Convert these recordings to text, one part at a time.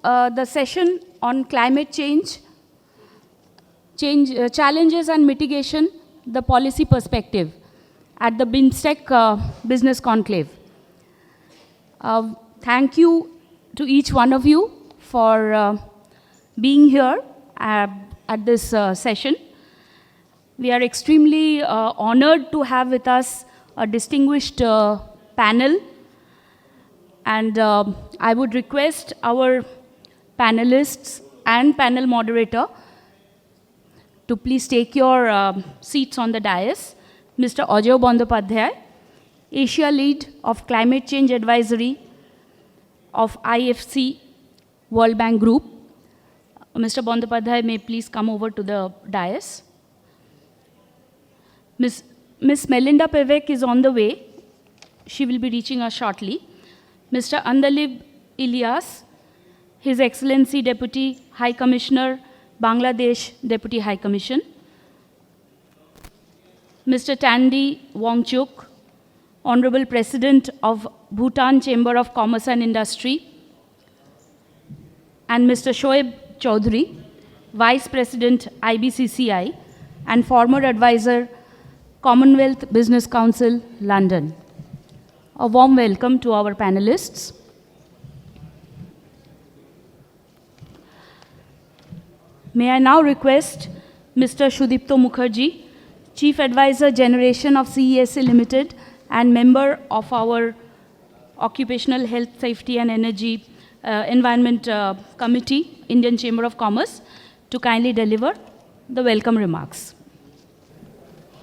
the session on climate change, challenges and mitigation, the policy perspective at the Bimstec Business Conclave. Thank you to each one of you for being here at this session. We are extremely honored to have with us a distinguished panel, and I would request our panelists and panel moderator to please take your seats on the dais. Mr. Ajay Bandyopadhyay, Asia Lead of Climate Change Advisory of IFC World Bank Group. Mr. Bandyopadhyay may please come over to the dais. Ms. Melinda Pevek is on the way. She will be reaching us shortly. Mr. Andalib Ilyas, His Excellency Deputy High Commissioner, Bangladesh Deputy High Commission. Mr. Tandi Wangchuk, Honorable President of Bhutan Chamber of Commerce and Industry. And Mr. Shoaib Chaudhary, Vice President IBCCI and former advisor, Commonwealth Business Council, London. A warm welcome to our panelists. May I now request Mr. Sudipto Mukherjee, Chief Advisor Generation of CESC Limited and member of our Occupational Health, Safety and Energy Environment Committee, Indian Chamber of Commerce, to kindly deliver the welcome remarks.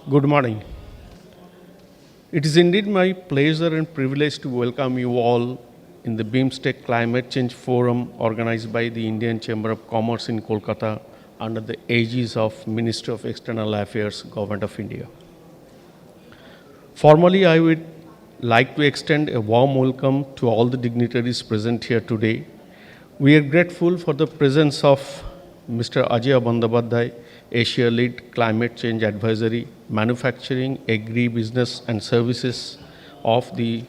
Good morning. It is indeed my pleasure and privilege to welcome you all in the Bimstec Climate Change Forum organized by the Indian Chamber of Commerce in Kolkata under the aegis of Ministry of External Affairs, Government of India. Formally, I would like to extend a warm welcome to all the dignitaries present here today. We are grateful for the presence of Mr. Ajay Bandyopadhyay, Asia Lead Climate Change Advisory, Manufacturing, Agri-Business and Services of the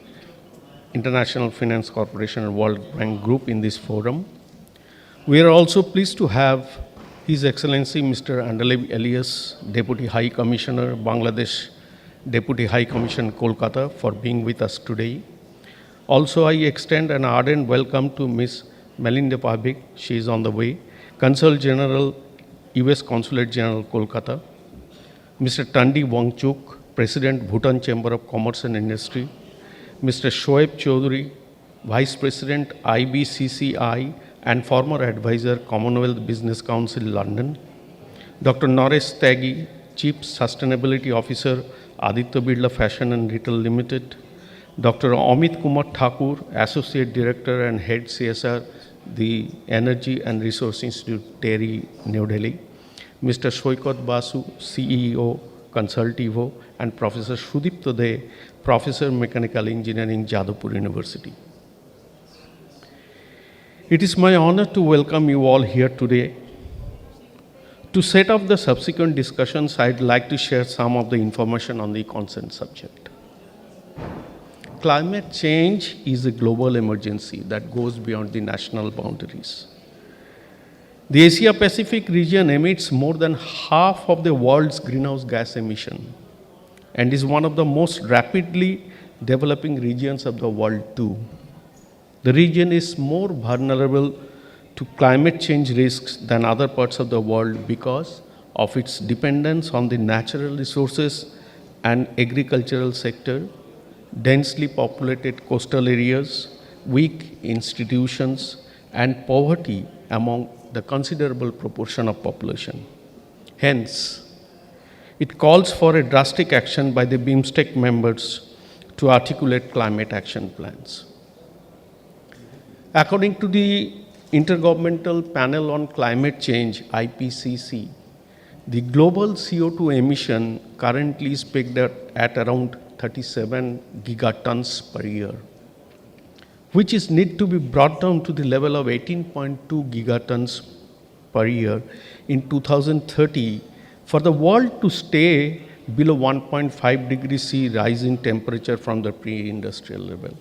International Finance Corporation and World Bank Group in this forum. We are also pleased to have His Excellency Mr. Andalib Ilyas, Deputy High Commissioner, Bangladesh Deputy High Commission, Kolkata, for being with us today. Also, I extend an ardent welcome to Ms. Melinda Pevek, she is on the way, Consul General, U.S. Consulate General, Kolkata. Mr. Tandi Wangchuk, President, Bhutan Chamber of Commerce and Industry. Mr. Shoaib Chaudhary, Vice President, IBCCI and former advisor, Commonwealth Business Council, London. Dr. Naresh Tyagi, Chief Sustainability Officer, Aditya Birla Fashion and Retail Limited. Dr. Amit Kumar Thakur, Associate Director and Head CSR, the Energy and Resource Institute, TERI, New Delhi. Mr. Shoikat Basu, CEO, Consultivo, and Professor Sudipto De, Professor Mechanical Engineering, Jadavpur University. It is my honor to welcome you all here today. To set up the subsequent discussions, I'd like to share some of the information on the concerned subject. Climate change is a global emergency that goes beyond the national boundaries. The Asia-Pacific region emits more than half of the world's greenhouse gas emission and is one of the most rapidly developing regions of the world too. The region is more vulnerable to climate change risks than other parts of the world because of its dependence on the natural resources and agricultural sector, densely populated coastal areas, weak institutions, and poverty among the considerable proportion of population. Hence, it calls for a drastic action by the Bimstec members to articulate climate action plans. According to the Intergovernmental Panel on Climate Change, IPCC, the global CO2 emission currently is pegged at around 37 gigatons per year, which is need to be brought down to the level of 18.2 gigatons per year in 2030 for the world to stay below 1.5 degrees C rise in temperature from the pre-industrial level.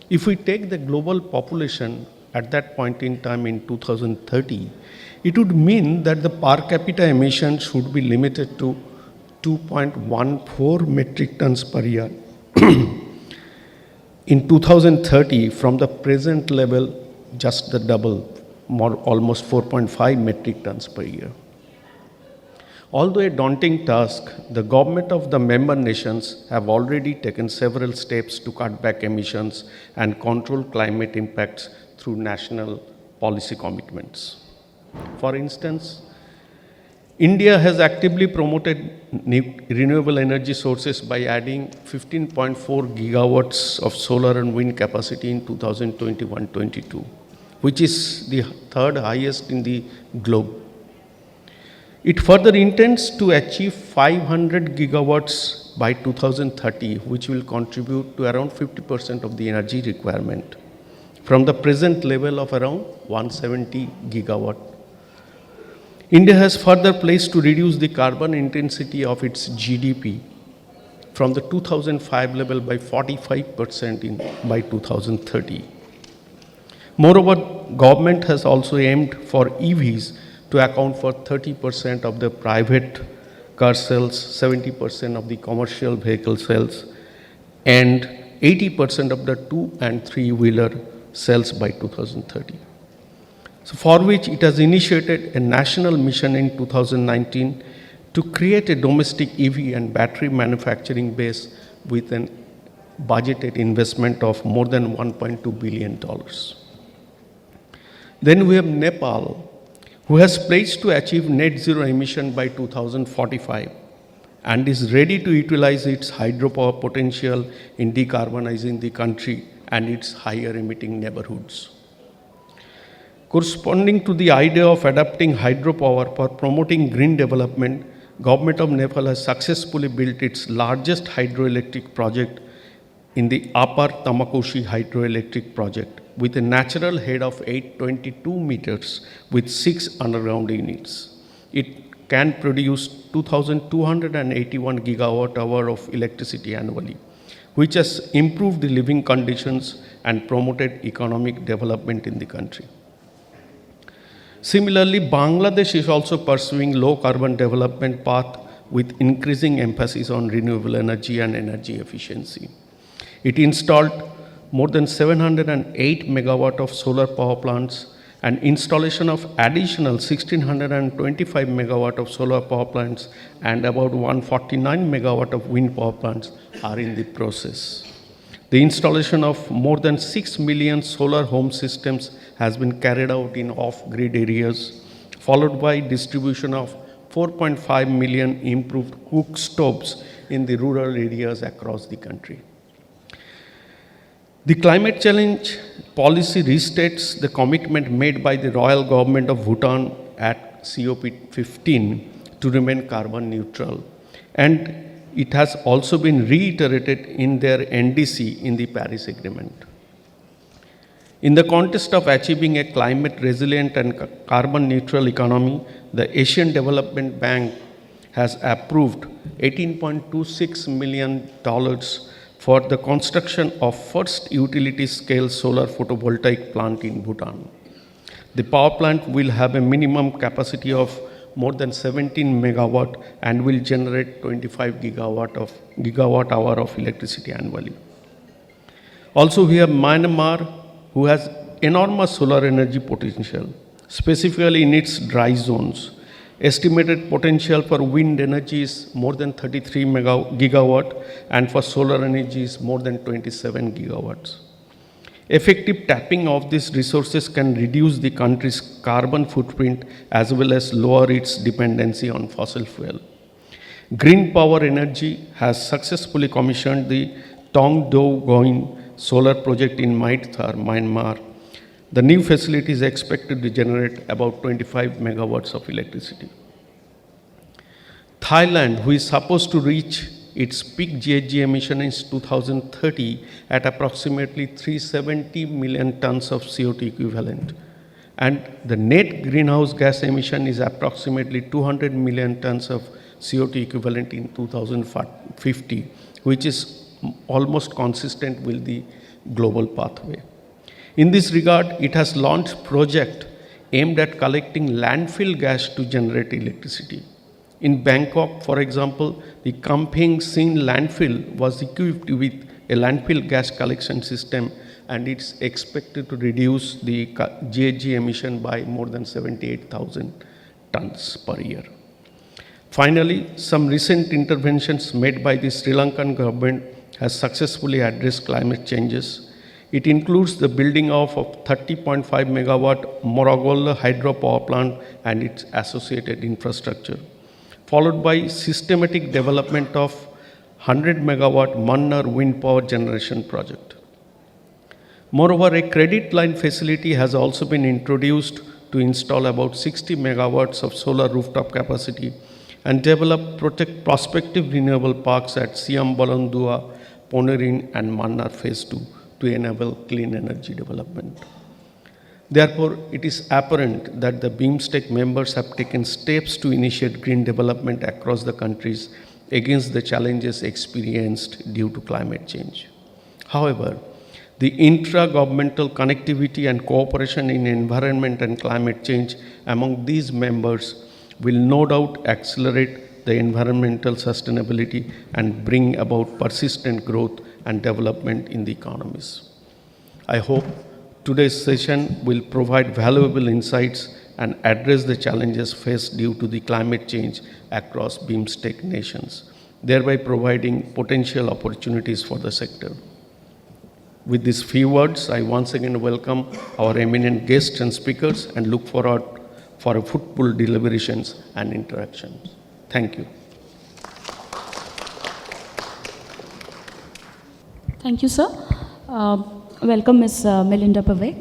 If we take the global population at that point in time in 2030, it would mean that the per capita emission should be limited to 2.14 metric tons per year in 2030 from the present level, just the double, almost 4.5 metric tons per year. Although a daunting task, the government of the member nations have already taken several steps to cut back emissions and control climate impacts through national policy commitments. For instance, India has actively promoted renewable energy sources by adding 15.4 gigawatts of solar and wind capacity in 2021-22, which is the third highest in the globe. It further intends to achieve 500 gigawatts by 2030, which will contribute to around 50% of the energy requirement from the present level of around 170 gigawatt. India has further pledged to reduce the carbon intensity of its GDP from the 2005 level by 45% by 2030. Moreover, government has also aimed for EVs to account for 30% of the private car sales, 70% of the commercial vehicle sales, and 80% of the 2 and 3-wheeler sales by 2030. So for which it has initiated a national mission in 2019 to create a domestic EV and battery manufacturing base with an budgeted investment of more than $1.2 billion. Then we have Nepal, who has pledged to achieve net zero emission by 2045 and is ready to utilize its hydropower potential in decarbonizing the country and its higher emitting neighborhoods. Corresponding to the idea of adapting hydropower for promoting green development, Government of Nepal has successfully built its largest hydroelectric project in the Upper Tamakoshi hydroelectric project with a natural head of 822 meters with 6 underground units. It can produce 2,281 gigawatt hour of electricity annually, which has improved the living conditions and promoted economic development in the country. Similarly, Bangladesh is also pursuing low carbon development path with increasing emphasis on renewable energy and energy efficiency. It installed more than 708 megawatt of solar power plants and installation of additional 1625 megawatt of solar power plants and about 149 megawatt of wind power plants are in the process. The installation of more than 6 million solar home systems has been carried out in off-grid areas, followed by distribution of 4.5 million improved cook stoves in the rural areas across the country. The climate challenge policy restates the commitment made by the Royal Government of Bhutan at COP15 to remain carbon neutral, and it has also been reiterated in their NDC in the Paris Agreement. In the context of achieving a climate resilient and carbon neutral economy, the Asian Development Bank has approved $18.26 million for the construction of first utility-scale solar photovoltaic plant in Bhutan. The power plant will have a minimum capacity of more than 17 megawatt and will generate 25 gigawatt hour of electricity annually. Also, we have Myanmar, who has enormous solar energy potential, specifically in its dry zones. Estimated potential for wind energy is more than 33 gigawatt and for solar energy is more than 27 gigawatts. Effective tapping of these resources can reduce the country's carbon footprint as well as lower its dependency on fossil fuel. Green Power Energy has successfully commissioned the Tong Do Goin solar project in Maithar, Myanmar. The new facility is expected to generate about 25 megawatts of electricity. Thailand, who is supposed to reach its peak GHG emission in 2030 at approximately 370 million tons of CO2 equivalent. And the net greenhouse gas emission is approximately 200 million tons of CO2 equivalent in 2050, which is almost consistent with the global pathway. In this regard, it has launched project aimed at collecting landfill gas to generate electricity. In Bangkok, for example, the Kamphaeng Sin landfill was equipped with a landfill gas collection system, and it's expected to reduce the GHG emission by more than 78,000 tons per year. Finally, some recent interventions made by the Sri Lankan government has successfully addressed climate changes. It includes the building of 30.5 megawatt Moragol hydropower plant and its associated infrastructure, followed by systematic development of 100 megawatt Mannar wind power generation project. Moreover, a credit line facility has also been introduced to install about 60 megawatts of solar rooftop capacity and develop prospective renewable parks at Siam Balandua, Ponerin and Mannar Phase 2 to enable clean energy development. Therefore, it is apparent that the Bimstec members have taken steps to initiate green development across the countries against the challenges experienced due to climate change. However, the intra-governmental connectivity and cooperation in environment and climate change among these members will no doubt accelerate the environmental sustainability and bring about persistent growth and development in the economies. I hope today's session will provide valuable insights and address the challenges faced due to the climate change across Bimstec nations, thereby providing potential opportunities for the sector. With these few words, I once again welcome our eminent guests and speakers and look forward for a fruitful deliberations and interactions. Thank you. Thank you, sir. Welcome, Ms. Melinda Pavek.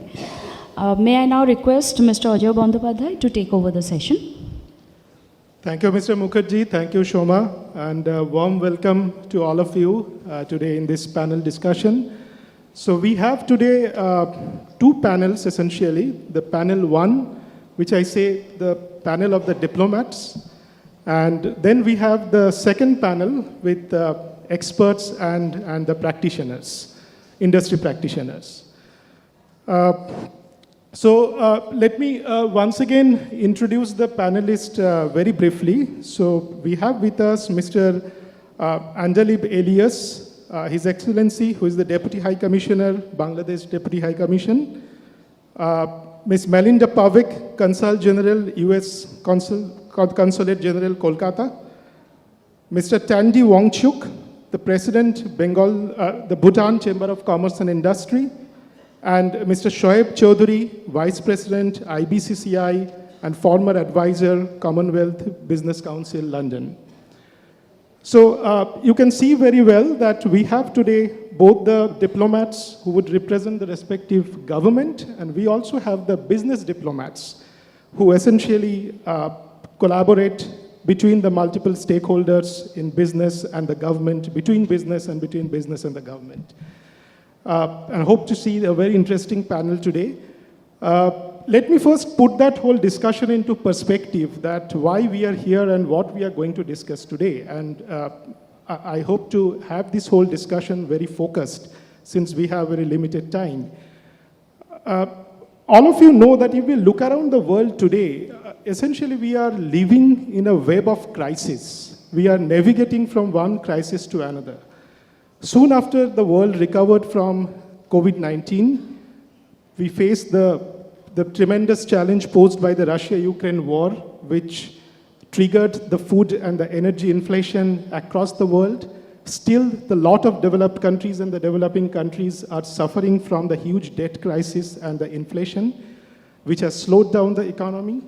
May I now request Mr. Ajay Bandyopadhyay to take over the session? Thank you, Mr. Mukherjee. Thank you, Shoma. And a warm welcome to all of you today in this panel discussion. So we have today two panels, essentially. The panel one, which I say the panel of the diplomats. And then we have the second panel with experts and the practitioners, industry practitioners. So let me once again introduce the panelists very briefly. So we have with us Mr. Andalib Elias, His Excellency, who is the Deputy High Commissioner, Bangladesh Deputy High Commission. Ms. Melinda Pavek, Consul General, U.S. Consulate General, Kolkata. Mr. Tandy Wangchuk, the President, the Bhutan Chamber of Commerce and Industry. And Mr. Shoaib Chaudhary, Vice President, IBCCI, and former advisor, Commonwealth Business Council, London. So you can see very well that we have today both the diplomats who would represent the respective government, and we also have the business diplomats who essentially collaborate between the multiple stakeholders in business and the government, between business and the government. And hope to see a very interesting panel today. Let me first put that whole discussion into perspective, that why we are here and what we are going to discuss today. And I hope to have this whole discussion very focused, since we have very limited time. All of you know that if we look around the world today, essentially we are living in a web of crises. We are navigating from one crisis to another. Soon after the world recovered from COVID-19, we faced the tremendous challenge posed by the Russia-Ukraine war, which triggered the food and the energy inflation across the world. Still, the lot of developed countries and the developing countries are suffering from the huge debt crisis and the inflation, which has slowed down the economy.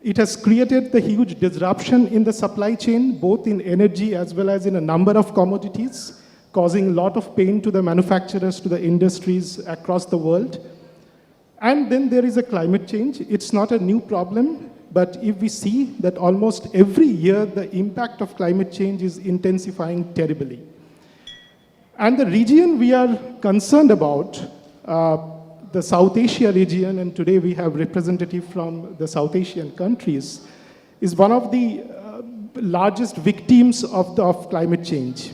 It has created the huge disruption in the supply chain, both in energy as well as in a number of commodities, causing a lot of pain to the manufacturers, to the industries across the world. And then there is a climate change. It's not a new problem, but if we see that almost every year the impact of climate change is intensifying terribly. And the region we are concerned about, the South Asia region, and today we have representative from the South Asian countries, is one of the largest victims of climate change.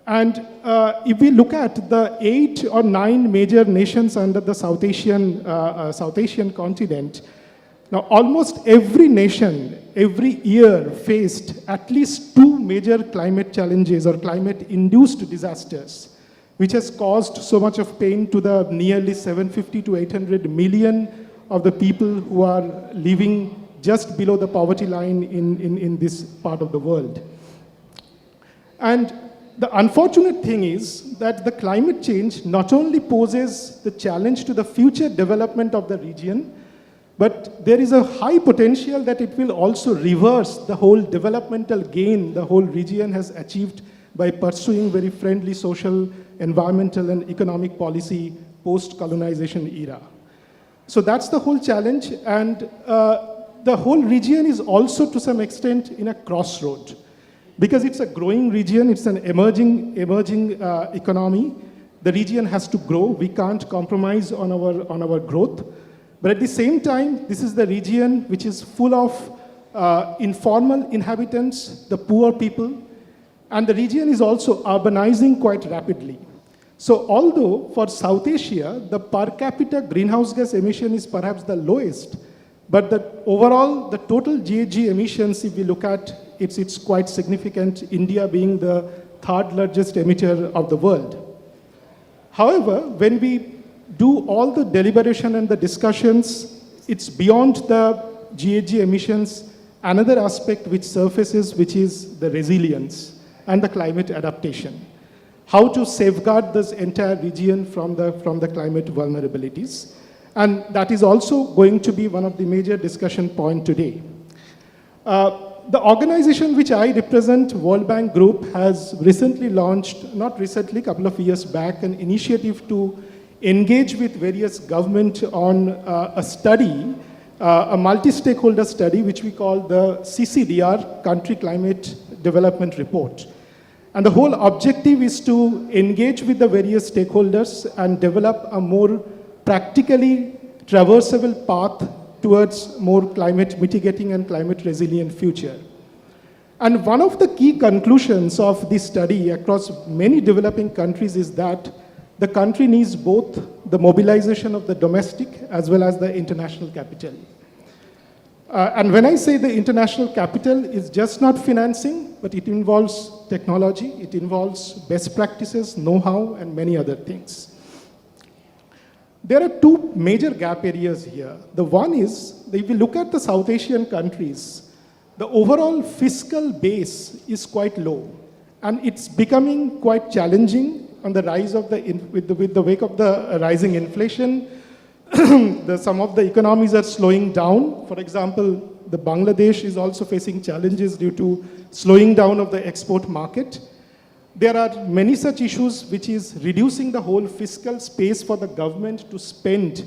And if we look at the 8 or 9 major nations under the South Asian continent, now almost every nation, every year faced at least 2 major climate challenges or climate-induced disasters, which has caused so much of pain to the nearly 750 to 800 million of the people who are living just below the poverty line in this part of the world. And the unfortunate thing is that the climate change not only poses the challenge to the future development of the region, but there is a high potential that it will also reverse the whole developmental gain the whole region has achieved by pursuing very friendly social, environmental, and economic policy post-colonization era. So that's the whole challenge, and the whole region is also to some extent in a crossroad. Because it's a growing region, it's an emerging economy. The region has to grow. We can't compromise on our growth. But at the same time, this is the region which is full of informal inhabitants, the poor people, and the region is also urbanizing quite rapidly. So although for South Asia, the per capita greenhouse gas emission is perhaps the lowest, but overall, the total GHG emissions, if we look at, it's quite significant, India being the 3rd largest emitter of the world. However, when we do all the deliberation and the discussions, it's beyond the GHG emissions, another aspect which surfaces, which is the resilience and the climate adaptation. How to safeguard this entire region from the climate vulnerabilities. And that is also going to be one of the major discussion points today. The organization which I represent, World Bank Group, has recently launched, not recently, a couple of years back, an initiative to engage with various government on a study, a multi-stakeholder study, which we call the CCDR, Country Climate Development Report. And the whole objective is to engage with the various stakeholders and develop a more practically traversable path towards more climate mitigating and climate resilient future. And one of the key conclusions of this study across many developing countries is that the country needs both the mobilization of the domestic as well as the international capital. And when I say the international capital, it's just not financing, but it involves technology, it involves best practices, know-how, and many other things. There are 2 major gap areas here. The one is, that if we look at the South Asian countries, the overall fiscal base is quite low. And it's becoming quite challenging on the rise of with the wake of the rising inflation. Some of the economies are slowing down. For example, the Bangladesh is also facing challenges due to slowing down of the export market. There are many such issues which is reducing the whole fiscal space for the government to spend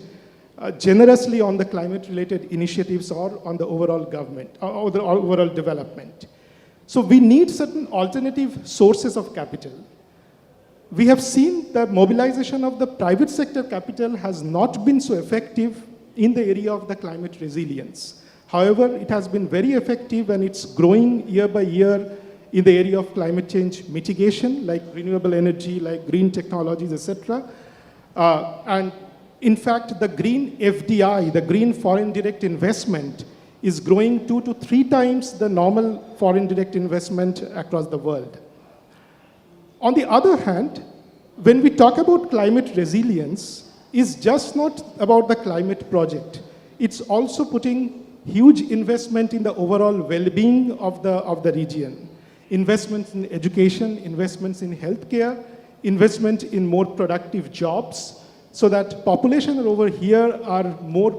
generously on the climate-related initiatives or on the overall government, or the overall development. So we need certain alternative sources of capital. We have seen that mobilization of the private sector capital has not been so effective in the area of the climate resilience. However, it has been very effective and it's growing year by year in the area of climate change mitigation, like renewable energy, like green technologies, etc. And in fact, the green FDI, the green foreign direct investment, is growing 2 to 3 times the normal foreign direct investment across the world. On the other hand, when we talk about climate resilience, it's just not about the climate project. It's also putting huge investment in the overall well-being of the region. Investments in education, investments in healthcare, investment in more productive jobs, so that population over here are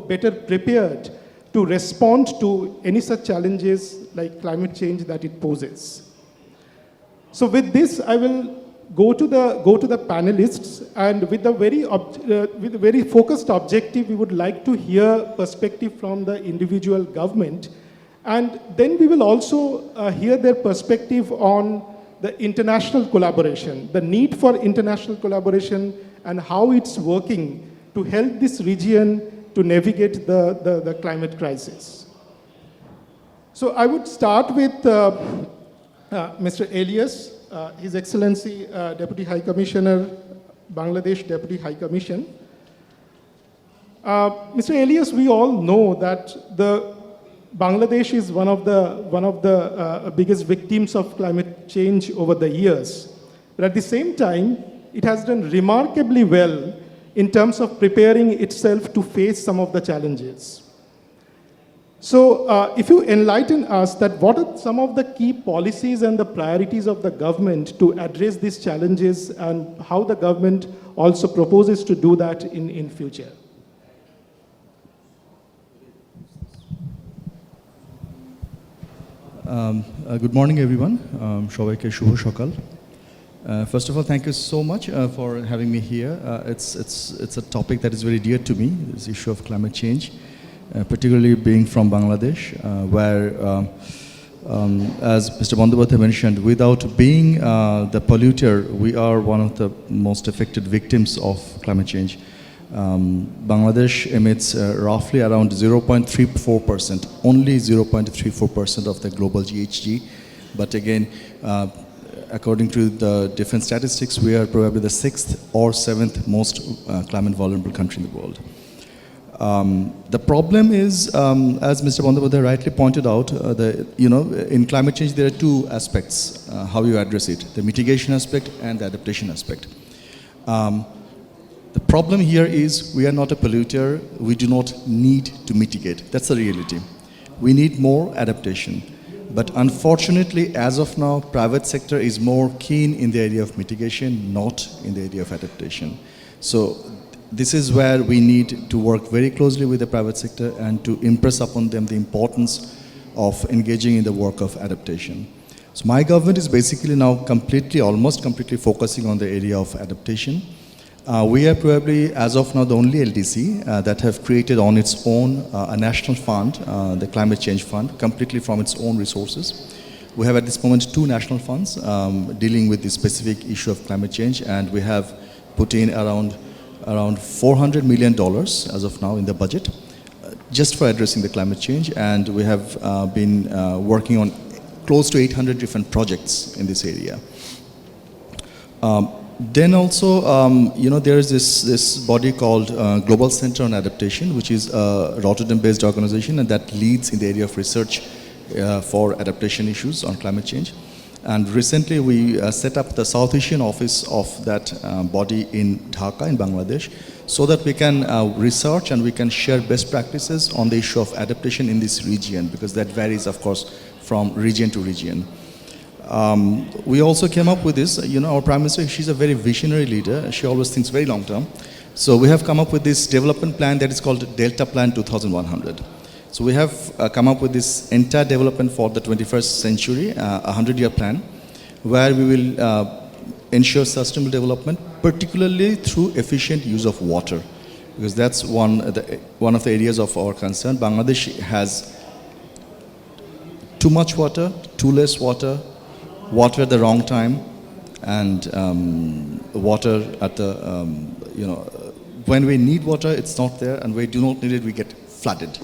better prepared to respond to any such challenges like climate change that it poses. So with this, I will go to the panelists, and with a very focused objective, we would like to hear perspective from the individual government, and then we will also hear their perspective on the international collaboration, the need for international collaboration, and how it's working to help this region to navigate the climate crisis. So I would start with Mr. Elias, His Excellency Deputy High Commissioner, Bangladesh Deputy High Commission. Mr. Elias, we all know that Bangladesh is one of the biggest victims of climate change over the years. But at the same time, it has done remarkably well in terms of preparing itself to face some of the challenges. So if you enlighten us that what are some of the key policies and the priorities of the government to address these challenges and how the government also proposes to do that in future? Good morning, everyone. সবাইকে শুভ সকাল. First of all, thank you so much for having me here. It's a topic that is very dear to me, this issue of climate change, particularly being from Bangladesh, where, as Mr. Bandyopadhyay mentioned, without being the polluter, we are one of the most affected victims of climate change. Bangladesh emits roughly around 0.34%, only 0.34% of the global GHG. But again, according to the different statistics, we are probably the 6th or 7th most climate vulnerable country in the world. The problem is, as Mr. Bandyopadhyay rightly pointed out, in climate change there are two aspects, how you address it, the mitigation aspect and the adaptation aspect. The problem here is we are not a polluter, we do not need to mitigate. That's the reality. We need more adaptation. But unfortunately, as of now, private sector is more keen in the area of mitigation, not in the area of adaptation. So this is where we need to work very closely with the private sector and to impress upon them the importance of engaging in the work of adaptation. So my government is basically now almost completely focusing on the area of adaptation. We are probably, as of now, the only LDC that have created on its own a national fund, the Climate Change Fund, completely from its own resources. We have at this moment 2 national funds dealing with the specific issue of climate change, and we have put in around $400 million as of now in the budget, just for addressing the climate change, and we have been working on close to 800 different projects in this area. Then also, there is this body called Global Center on Adaptation, which is a Rotterdam-based organization, and that leads in the area of research for adaptation issues on climate change. And recently, we set up the South Asian office of that body in Dhaka, in Bangladesh, so that we can research and we can share best practices on the issue of adaptation in this region, because that varies, of course, from region to region. We also came up with this, our Prime Minister, she's a very visionary leader. She always thinks very long term. So we have come up with this development plan that is called Delta Plan 2100. So we have come up with this entire development for the 21st century, a 100-year plan, where we will ensure sustainable development, particularly through efficient use of water, because that's one of the areas of our concern. Bangladesh has too much water, too less water, water at the wrong time, and water at the, when we need water, it's not there, and when we do not need it, we get flooded.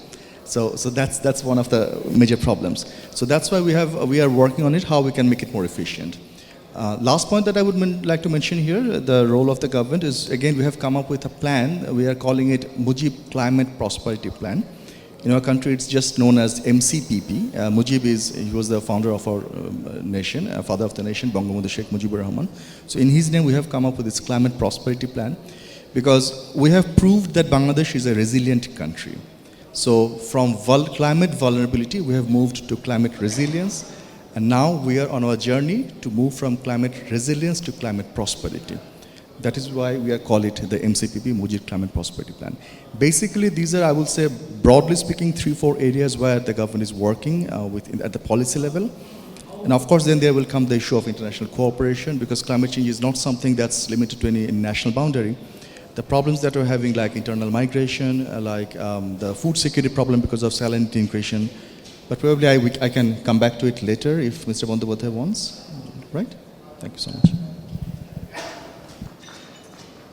So that's one of the major problems. So that's why we are working on it, how we can make it more efficient. Last point that I would like to mention here, the role of the government is, again, we have come up with a plan. We are calling it Mujib Climate Prosperity Plan. In our country, it's just known as MCPP. Mujib he was the founder of our nation, father of the nation, Bangabandhu Sheikh Mujibur Rahman. So in his name, we have come up with this climate prosperity plan, because we have proved that Bangladesh is a resilient country. So from climate vulnerability, we have moved to climate resilience, and now we are on our journey to move from climate resilience to climate prosperity. That is why we call it the MCPP, Mujib Climate Prosperity Plan. Basically, these are, I would say, broadly speaking, 3-4 areas where the government is working at the policy level. And of course, then there will come the issue of international cooperation, because climate change is not something that's limited to any national boundary. The problems that we're having, like internal migration, like the food security problem because of salinity increase, but probably I can come back to it later if Mr. Bandyopadhyay wants, right? Thank you so much.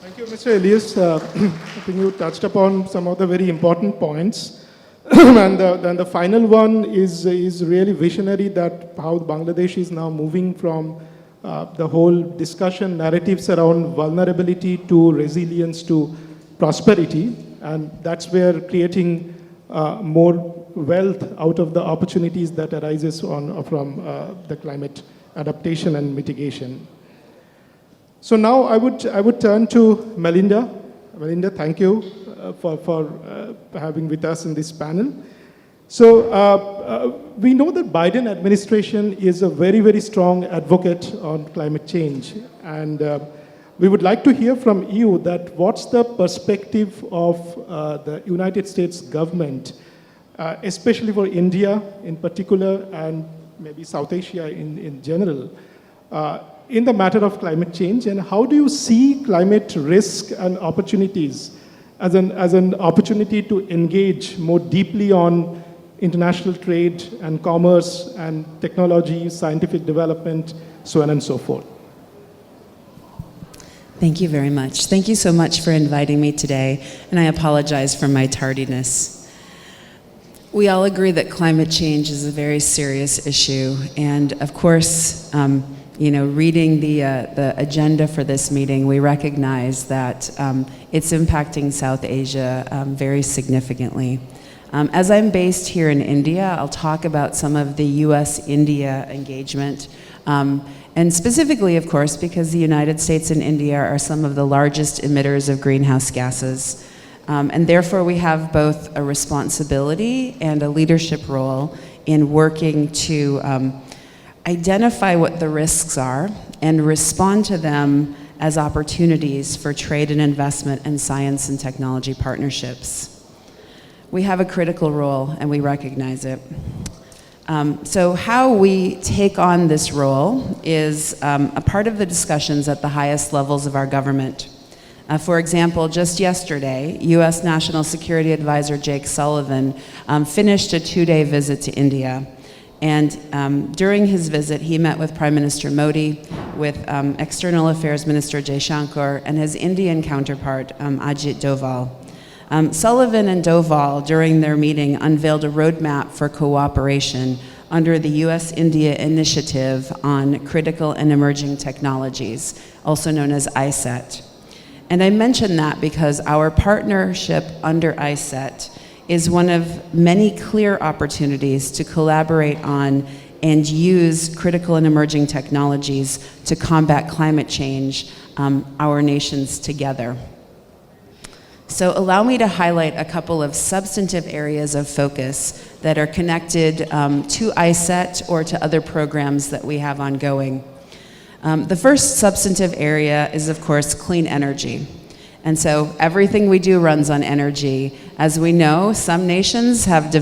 Thank you, Mr. Elias. I think you touched upon some of the very important points. And the final one is really visionary, that how Bangladesh is now moving from the whole discussion narratives around vulnerability to resilience to prosperity, and that's where creating more wealth out of the opportunities that arises from the climate adaptation and mitigation. So now I would turn to Melinda. Melinda, thank you for having with us in this panel. So we know that Biden administration is a very, very strong advocate on climate change. And we would like to hear from you that what's the perspective of the United States government, especially for India in particular, and maybe South Asia in general, in the matter of climate change, and how do you see climate risk and opportunities as an opportunity to engage more deeply on international trade and commerce and technology, scientific development, so on and so forth? Thank you very much. Thank you so much for inviting me today, and I apologize for my tardiness. We all agree that climate change is a very serious issue, and of course, reading the agenda for this meeting, we recognize that it's impacting South Asia very significantly. As I'm based here in India, I'll talk about some of the US-India engagement, and specifically, of course, because the United States and India are some of the largest emitters of greenhouse gases. And therefore, we have both a responsibility and a leadership role in working to identify what the risks are and respond to them as opportunities for trade and investment and science and technology partnerships. We have a critical role, and we recognize it. So how we take on this role is a part of the discussions at the highest levels of our government. For example, just yesterday, U.S. National Security Advisor Jake Sullivan finished a 2-day visit to India. And during his visit, he met with Prime Minister Modi, with External Affairs Minister Jaishankar, and his Indian counterpart, Ajit Doval. Sullivan and Doval, during their meeting, unveiled a roadmap for cooperation under the U.S.-India Initiative on Critical and Emerging Technologies, also known as ICET. And I mention that because our partnership under ICET is one of many clear opportunities to collaborate on and use critical and emerging technologies to combat climate change, our nations together. So allow me to highlight a couple of substantive areas of focus that are connected to ICET or to other programs that we have ongoing. The first substantive area is, of course, clean energy. And so everything we do runs on energy. As we know, some nations have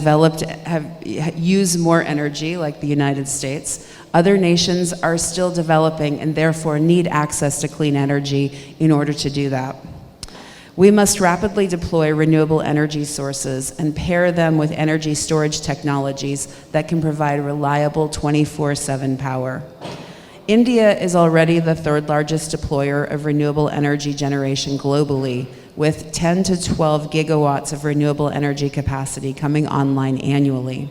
used more energy, like the United States. Other nations are still developing and therefore need access to clean energy in order to do that. We must rapidly deploy renewable energy sources and pair them with energy storage technologies that can provide reliable 24/7 power. India is already the third largest deployer of renewable energy generation globally, with 10 to 12 gigawatts of renewable energy capacity coming online annually.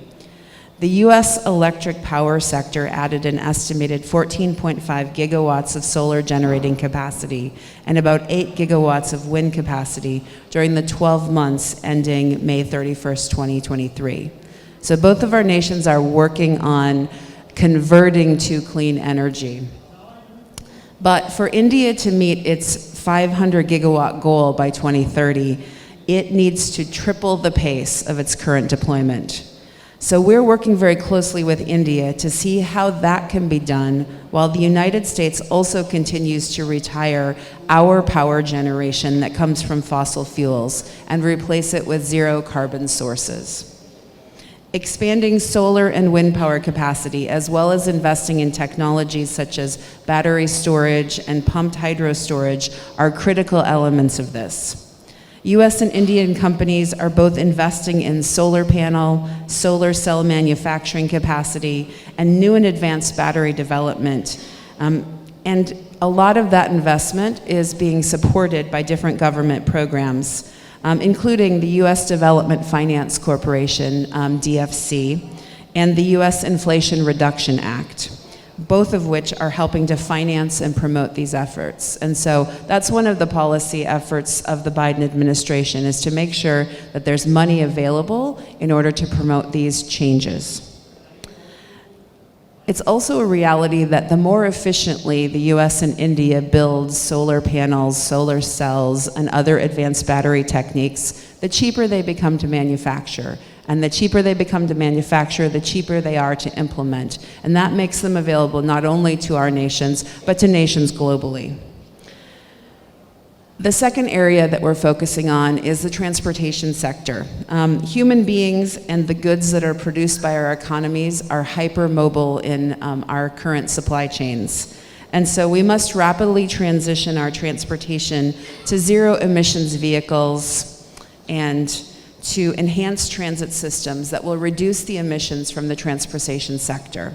The US electric power sector added an estimated 14.5 gigawatts of solar generating capacity and about 8 gigawatts of wind capacity during the 12 months ending May 31st, 2023. So both of our nations are working on converting to clean energy. But for India to meet its 500 gigawatt goal by 2030, it needs to triple the pace of its current deployment. So we're working very closely with India to see how that can be done while the United States also continues to retire our power generation that comes from fossil fuels and replace it with zero carbon sources. Expanding solar and wind power capacity, as well as investing in technologies such as battery storage and pumped hydro storage, are critical elements of this. US and Indian companies are both investing in solar panel, solar cell manufacturing capacity, and new and advanced battery development. And a lot of that investment is being supported by different government programs, including the US Development Finance Corporation, DFC, and the US Inflation Reduction Act. both of which are helping to finance and promote these efforts. And so that's one of the policy efforts of the Biden administration, is to make sure that there's money available in order to promote these changes. It's also a reality that the more efficiently the US and India build solar panels, solar cells, and other advanced battery techniques, the cheaper they become to manufacture. And the cheaper they become to manufacture, the cheaper they are to implement. And that makes them available not only to our nations, but to nations globally. The second area that we're focusing on is the transportation sector. Human beings and the goods that are produced by our economies are hypermobile in our current supply chains. And so we must rapidly transition our transportation to zero emissions vehicles and to enhance transit systems that will reduce the emissions from the transportation sector.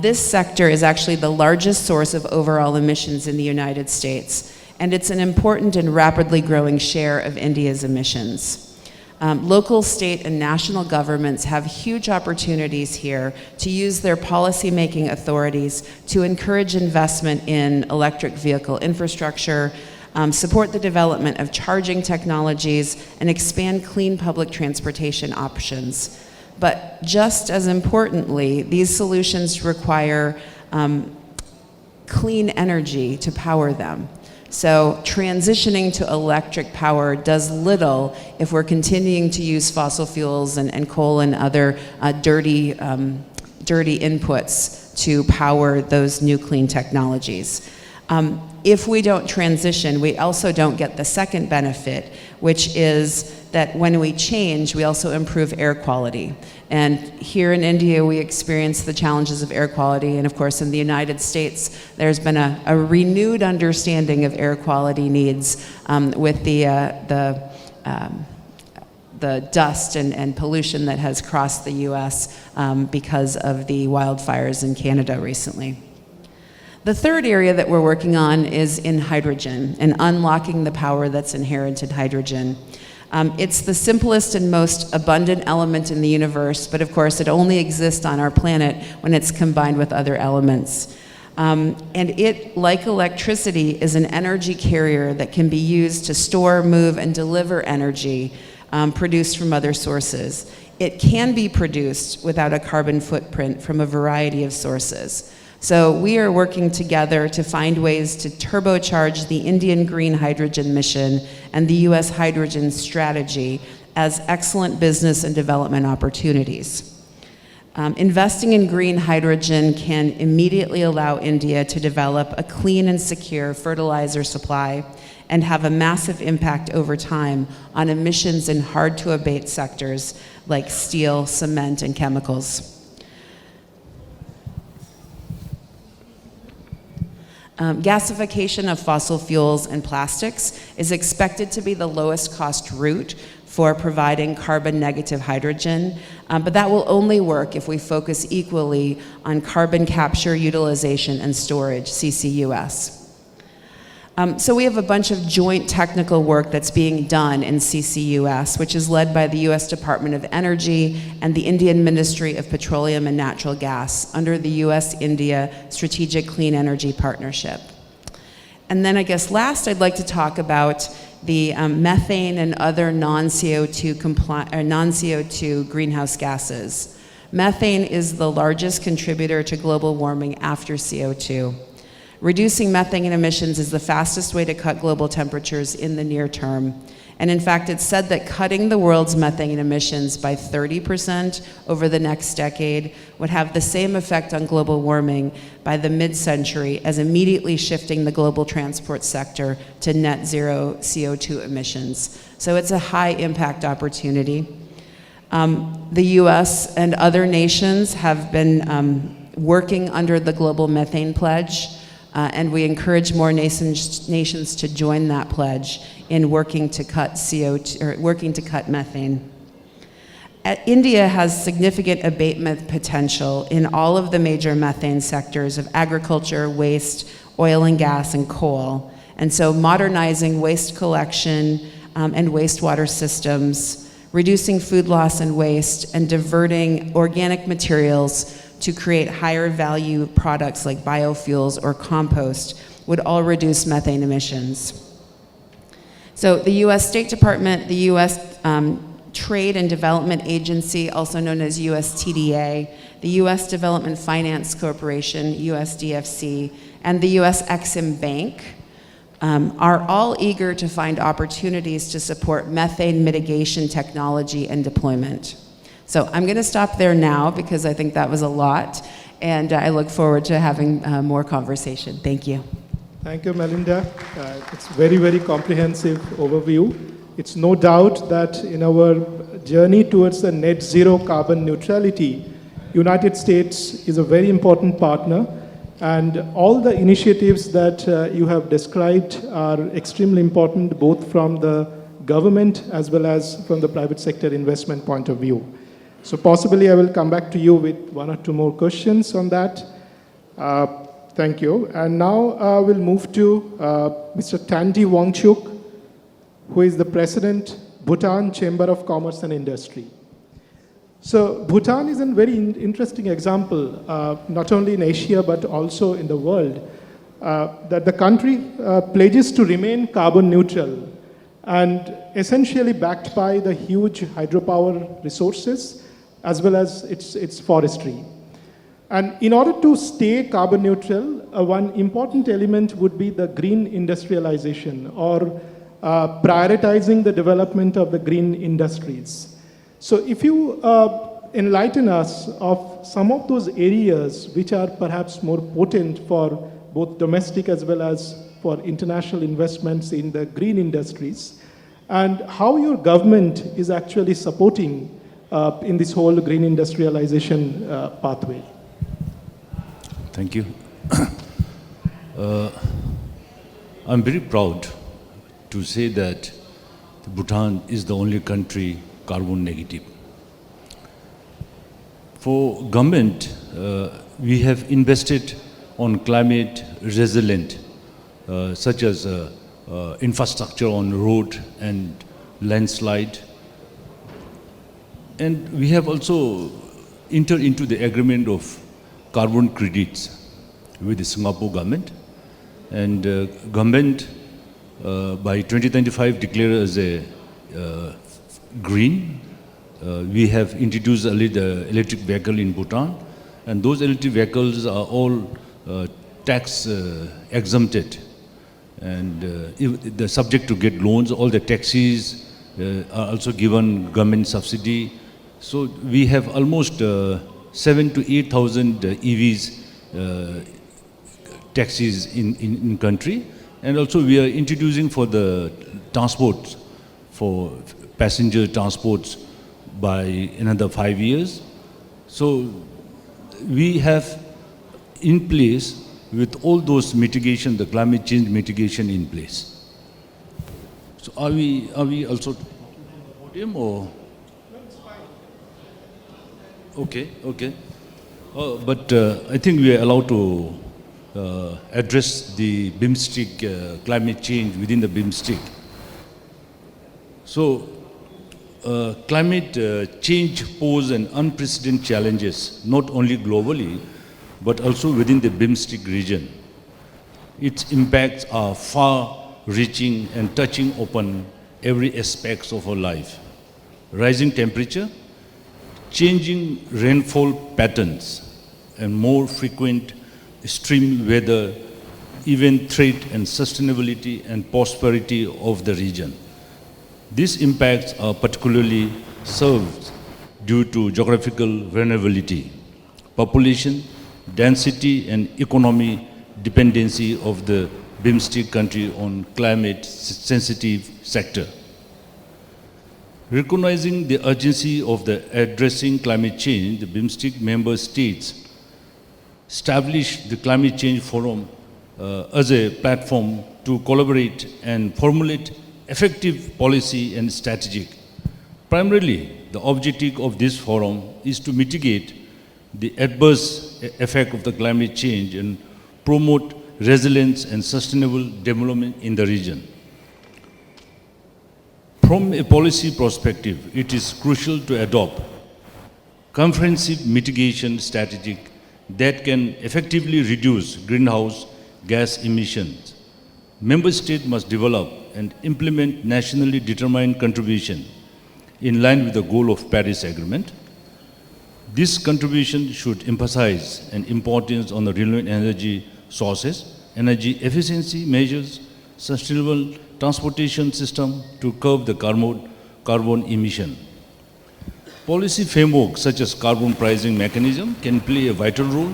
This sector is actually the largest source of overall emissions in the United States, and it's an important and rapidly growing share of India's emissions. Local, state, and national governments have huge opportunities here to use their policymaking authorities to encourage investment in electric vehicle infrastructure, support the development of charging technologies, and expand clean public transportation options. But just as importantly, these solutions require clean energy to power them. So transitioning to electric power does little if we're continuing to use fossil fuels and coal and other dirty inputs to power those new clean technologies. If we don't transition, we also don't get the second benefit, which is that when we change, we also improve air quality. And here in India, we experience the challenges of air quality. And of course, in the United States, there's been a renewed understanding of air quality needs with the dust and pollution that has crossed the US because of the wildfires in Canada recently. The third area that we're working on is in hydrogen and unlocking the power that's inherent in hydrogen. It's the simplest and most abundant element in the universe, but of course it only exists on our planet when it's combined with other elements. And it, like electricity, is an energy carrier that can be used to store, move, and deliver energy produced from other sources. It can be produced without a carbon footprint from a variety of sources. So we are working together to find ways to turbocharge the Indian green hydrogen mission and the US hydrogen strategy as excellent business and development opportunities. Investing in green hydrogen can immediately allow India to develop a clean and secure fertilizer supply and have a massive impact over time on emissions in hard-to-abate sectors like steel, cement, and chemicals. Gasification of fossil fuels and plastics is expected to be the lowest cost route for providing carbon negative hydrogen, but that will only work if we focus equally on carbon capture, utilization, and storage, CCUS. So we have a bunch of joint technical work that's being done in CCUS, which is led by the US Department of Energy and the Indian Ministry of Petroleum and Natural Gas under the US-India Strategic Clean Energy Partnership. And then I guess last I'd like to talk about the methane and other non-CO2 greenhouse gases. Methane is the largest contributor to global warming after CO2. Reducing methane emissions is the fastest way to cut global temperatures in the near term. And in fact, it's said that cutting the world's methane emissions by 30% over the next decade would have the same effect on global warming by the mid-century as immediately shifting the global transport sector to net zero CO2 emissions. So it's a high impact opportunity. The US and other nations have been working under the Global Methane Pledge. And we encourage more nations to join that pledge in working to cut CO2 or working to cut methane. India has significant abatement potential in all of the major methane sectors of agriculture, waste, oil and gas, and coal. And so modernizing waste collection and wastewater systems, reducing food loss and waste, and diverting organic materials to create higher value products like biofuels or compost would all reduce methane emissions. So the US State Department, the US Trade and Development Agency, also known as USTDA, the US Development Finance Corporation, USDFC, and the US Exim Bank are all eager to find opportunities to support methane mitigation technology and deployment. So I'm going to stop there now because I think that was a lot, and I look forward to having more conversation. Thank you. Thank you, Melinda. It's very, very comprehensive overview. It's no doubt that in our journey towards the net zero carbon neutrality, United States is a very important partner, and all the initiatives that you have described are extremely important, both from the government as well as from the private sector investment point of view. So possibly I will come back to you with one or two more questions on that. Thank you. And now we'll move to Mr. Tandy Wangchuk, who is the President, Bhutan Chamber of Commerce and Industry. So Bhutan is a very interesting example, not only in Asia but also in the world, that the country pledges to remain carbon neutral and essentially backed by the huge hydropower resources as well as its forestry. And in order to stay carbon neutral, one important element would be the green industrialization, or prioritizing the development of the green industries. So if you enlighten us of some of those areas which are perhaps more potent for both domestic as well as for international investments in the green industries, and how your government is actually supporting in this whole green industrialization pathway. Thank you. I'm very proud to say that Bhutan is the only country carbon negative. For government, we have invested on climate resilient, such as infrastructure on road and landslide. And we have also entered into the agreement of carbon credits with the Singapore government. And government by 2025 declared as a green. We have introduced the electric vehicle in Bhutan, and those electric vehicles are all tax exempted, and they're subject to get loans. All the taxis are also given government subsidy. So we have almost 7,000 to 8,000 EVs taxis in country. And also we are introducing for the transport, for passenger transports by another 5 years. So we have in place with all those mitigation, the climate change mitigation in place. So are we also talking about him or? Okay. But I think we are allowed to address the Bimstec climate change within the Bimstec. So climate change poses an unprecedented challenges, not only globally, but also within the Bimstec region. Its impacts are far-reaching and touching upon every aspect of our life. Rising temperature, changing rainfall patterns, and more frequent extreme weather even threat and sustainability and prosperity of the region. These impacts are particularly served due to geographical vulnerability, population density, and economic dependency of the Bimstec country on climate-sensitive sector. Recognizing the urgency of the addressing climate change, the Bimstec member states established the Climate Change Forum as a platform to collaborate and formulate effective policy and strategy. Primarily, the objective of this forum is to mitigate the adverse effect of the climate change and promote resilience and sustainable development in the region. From a policy perspective, it is crucial to adopt comprehensive mitigation strategy that can effectively reduce greenhouse gas emissions. Member States must develop and implement nationally determined contribution in line with the goal of Paris Agreement. This contribution should emphasize an importance on the renewable energy sources, energy efficiency measures, sustainable transportation system to curb the carbon emission. Policy frameworks such as carbon pricing mechanism can play a vital role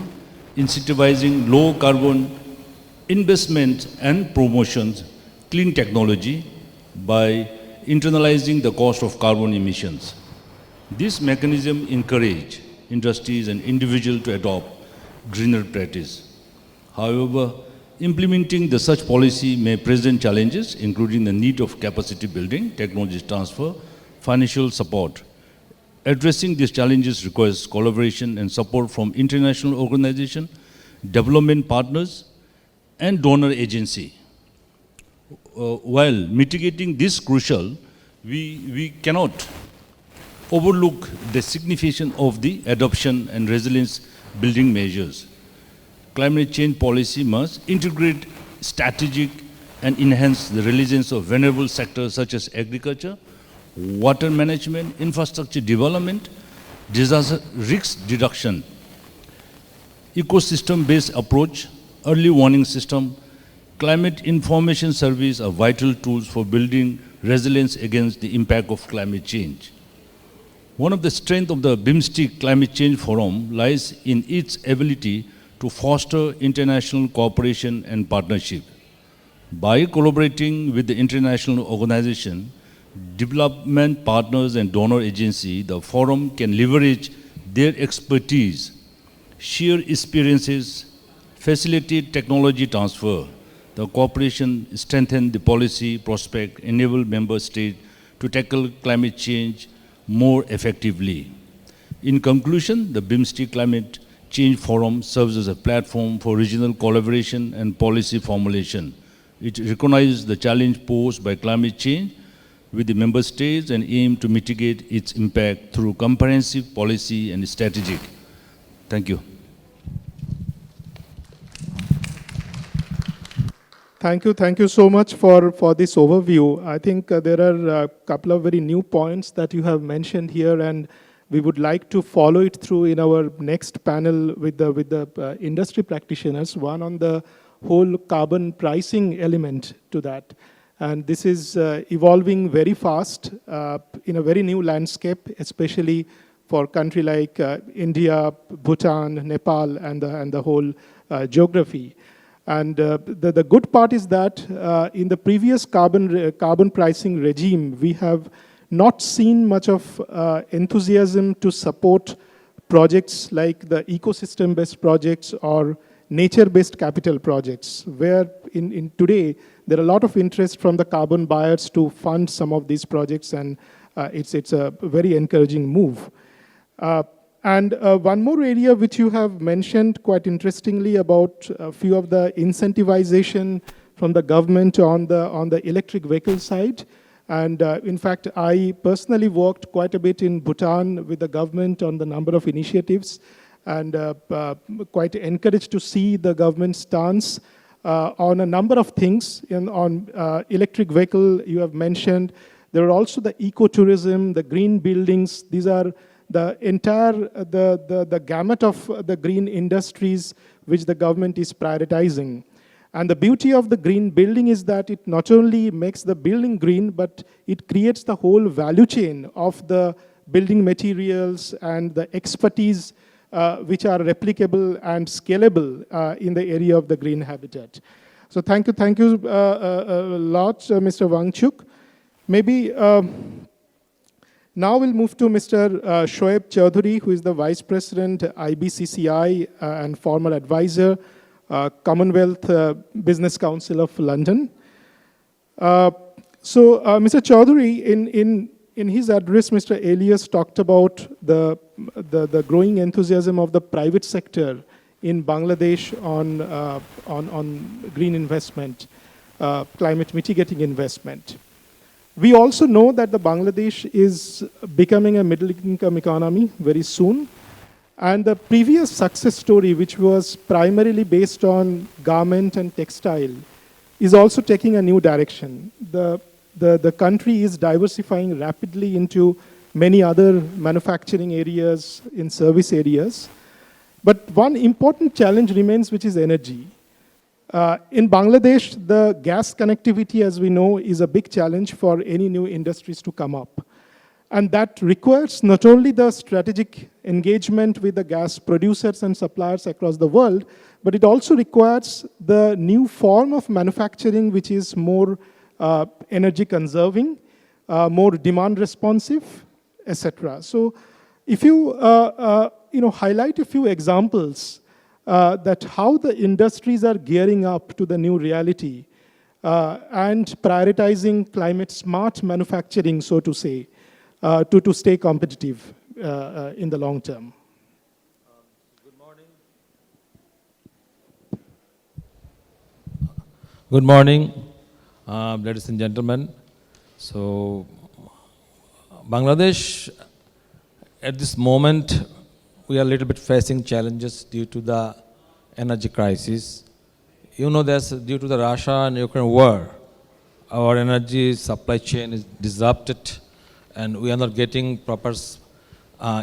incentivizing low carbon investment and promotions clean technology by internalizing the cost of carbon emissions. This mechanism encourages industries and individuals to adopt greener practice. However, implementing such policy may present challenges, including the need of capacity building, technology transfer, financial support. Addressing these challenges requires collaboration and support from international organizations, development partners, and donor agency. While mitigating this crucial, we cannot overlook the significance of the adoption and resilience building measures. Climate change policy must integrate strategic and enhance the resilience of vulnerable sectors such as agriculture, water management, infrastructure development, disaster risk reduction, ecosystem-based approach, early warning system, climate information service are vital tools for building resilience against the impact of climate change. One of the strengths of the Bimstec Climate Change Forum lies in its ability to foster international cooperation and partnership. By collaborating with the international organization, development partners and donor agencies, the forum can leverage their expertise, share experiences, facilitate technology transfer. The cooperation strengthen the policy prospect, enable member states to tackle climate change more effectively. In conclusion, the Bimstec Climate Change Forum serves as a platform for regional collaboration and policy formulation. It recognizes the challenge posed by climate change with the member states and aim to mitigate its impact through comprehensive policy and strategic. Thank you. Thank you so much for this overview. I think there are a couple of very new points that you have mentioned here, and we would like to follow it through in our next panel with the industry practitioners, one on the whole carbon pricing element to that. And this is evolving very fast in a very new landscape, especially for a country like India, Bhutan, Nepal, and the whole geography. And the good part is that in the previous carbon pricing regime, we have not seen much of enthusiasm to support projects like the ecosystem-based projects or nature-based capital projects, where in today, there are a lot of interest from the carbon buyers to fund some of these projects, and it's a very encouraging move. And one more area which you have mentioned quite interestingly about a few of the incentivization from the government on the electric vehicle side. And in fact, I personally worked quite a bit in Bhutan with the government on the number of initiatives, and quite encouraged to see the government's stance on a number of things. On electric vehicle, you have mentioned. There are also the ecotourism, the green buildings. These are the entire, the gamut of the green industries which the government is prioritizing. And the beauty of the green building is that it not only makes the building green, but it creates the whole value chain of the building materials and the expertise which are replicable and scalable in the area of the green habitat. So thank you a lot, Mr. Wangchuk. Maybe now we'll move to Mr. Shoaib Chaudhary, who is the Vice President, IBCCI, and former advisor, Commonwealth Business Council of London. Mr. Chaudhary, in his address, Mr. Elias talked about the growing enthusiasm of the private sector in Bangladesh on green investment, climate mitigating investment. We also know that the Bangladesh is becoming a middle-income economy very soon. And the previous success story, which was primarily based on garment and textile, is also taking a new direction. The country is diversifying rapidly into many other manufacturing areas, in service areas. But one important challenge remains, which is energy. In Bangladesh, the gas connectivity, as we know, is a big challenge for any new industries to come up. And that requires not only the strategic engagement with the gas producers and suppliers across the world, but it also requires the new form of manufacturing which is more energy conserving, more demand responsive, etc. So if you, highlight a few examples that how the industries are gearing up to the new reality and prioritizing climate smart manufacturing, so to say, to stay competitive in the long term. Good morning. Good morning, ladies and gentlemen. So, Bangladesh, at this moment, we are a little bit facing challenges due to the energy crisis. You know, that's due to the Russia and Ukraine war. Our energy supply chain is disrupted, and we are not getting proper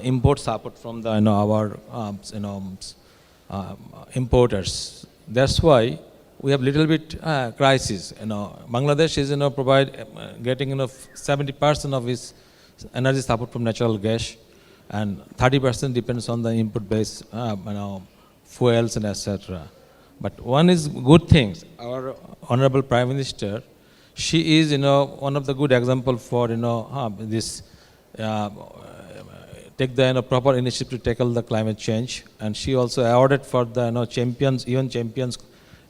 import support from the, our importers. That's why we have little bit crisis. Bangladesh is getting 70% of its energy support from natural gas, and 30% depends on the input-based fuels and etc. But one is good things. Our Honorable Prime Minister, she is one of the good example for this take the proper initiative to tackle the climate change, and she also awarded for the UN Champions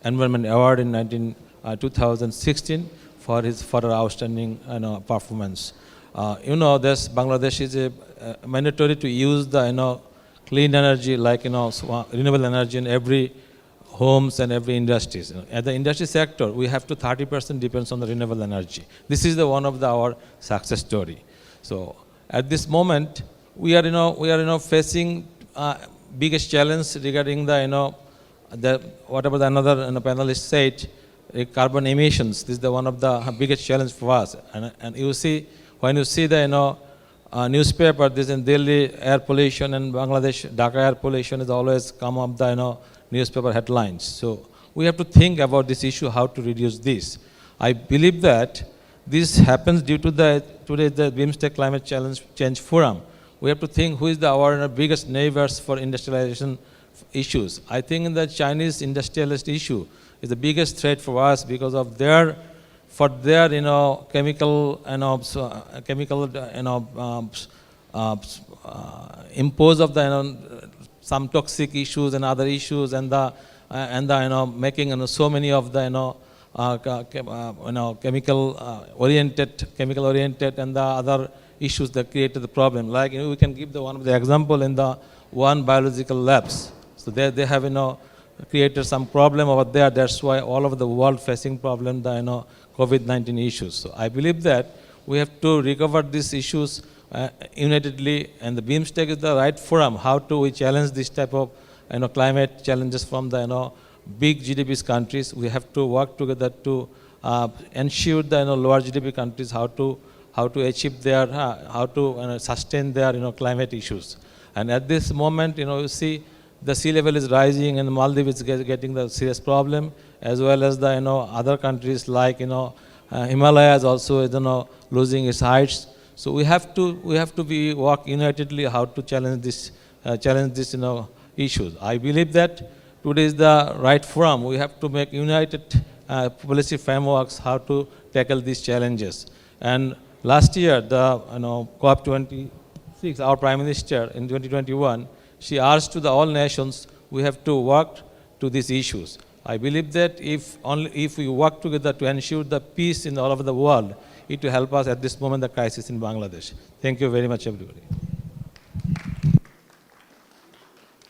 Environment Award in 2016 for her outstanding performance. Bangladesh is mandatory to use the clean energy like renewable energy in every homes and every industries. At the industry sector, we have to 30% depends on the renewable energy. This is one of our success story. So at this moment, we are facing biggest challenge regarding the whatever the another panelist said, carbon emissions. This is one of the biggest challenge for us. And you see, when you see the newspaper, this in Delhi air pollution and Bangladesh Dhaka air pollution is always come up the newspaper headlines. So we have to think about this issue, how to reduce this. I believe that this happens due to today the Bimstec Climate Change Forum. We have to think who is our biggest neighbors for industrialization issues. I think the Chinese industrialist issue is the biggest threat for us because of their chemical impose of the some toxic issues and other issues, and making so many of the chemical oriented and the other issues that created the problem. Like we can give one of the example in the one biological labs. So they have created some problem over there. That's why all over the world facing problem the COVID-19 issues. So I believe that we have to recover these issues unitedly, and the Bimstec is the right forum. How to we challenge this type of climate challenges from the big GDP countries? We have to work together to ensure the lower GDP countries how to achieve their how to sustain their climate issues. And at this moment, you see the sea level is rising, and Maldives is getting the serious problem, as well as the other countries like Himalayas also is losing its heights. So we have to work unitedly how to challenge this issues. I believe that today is the right forum. We have to make united policy frameworks how to tackle these challenges. And last year, the COP26, our Prime Minister in 2021, she asked to all nations, we have to work to these issues. I believe that if we work together to ensure the peace in all over the world, it will help us at this moment, the crisis in Bangladesh. Thank you very much, everybody.